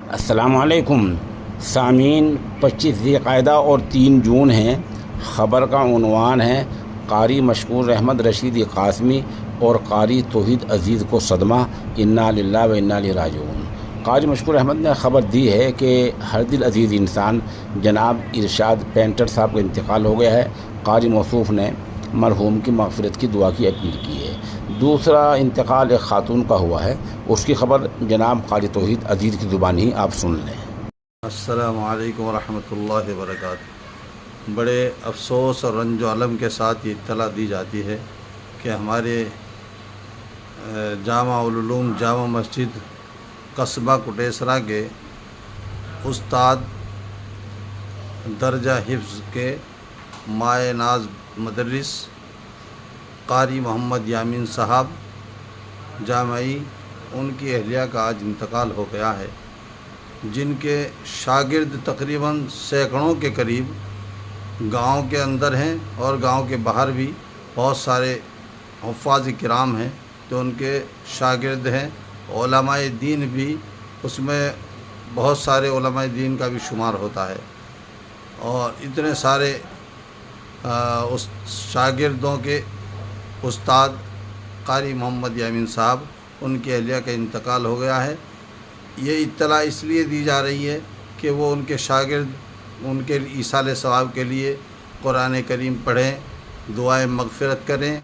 السلام علیکم سامعین، 25 ذی قعدہ اور 3 جون ہیں۔ خبر کا عنوان ہے قاری مشکور احمد رشیدی قاسمی اور قاری توحید عزیز کو صدمہ، انا للہ و انا الیہ راجعون۔ قاری مشکور احمد نے خبر دی ہے کہ ہر دل عزیز انسان جناب ارشاد پینٹر صاحب کا انتقال ہو گیا ہے۔ قاری موصوف نے مرحوم کی مغفرت کی دعا کی اپیل کی ہے۔ دوسرا انتقال ایک خاتون کا ہوا ہے، اس کی خبر جناب قاری توحید عزیز کی زبان ہی آپ سن لیں۔ السلام علیکم ورحمۃ اللہ وبرکاتہ۔ بڑے افسوس اور رنج و الم کے ساتھ یہ اطلاع دی جاتی ہے کہ ہمارے جامع العلوم جامع مسجد قصبہ کوٹیسرا کے استاد درجہ حفظ کے مائے ناز مدرس قاری محمد یامین صاحب جامعی، ان کی اہلیہ کا آج انتقال ہو گیا ہے، جن کے شاگرد تقریباً سینکڑوں کے قریب گاؤں کے اندر ہیں اور گاؤں کے باہر بھی بہت سارے حفاظ کرام ہیں جو ان کے شاگرد ہیں۔ علماء دین بھی اس میں بہت سارے علماء دین کا بھی شمار ہوتا ہے، اور اتنے سارے اس شاگردوں کے استاد قاری محمد یامین صاحب، ان کی اہلیہ کا انتقال ہو گیا ہے۔ یہ اطلاع اس لیے دی جا رہی ہے کہ وہ ان کے شاگرد ان کے ایصال ثواب کے لیے قرآن کریم پڑھیں، دعائیں مغفرت کریں۔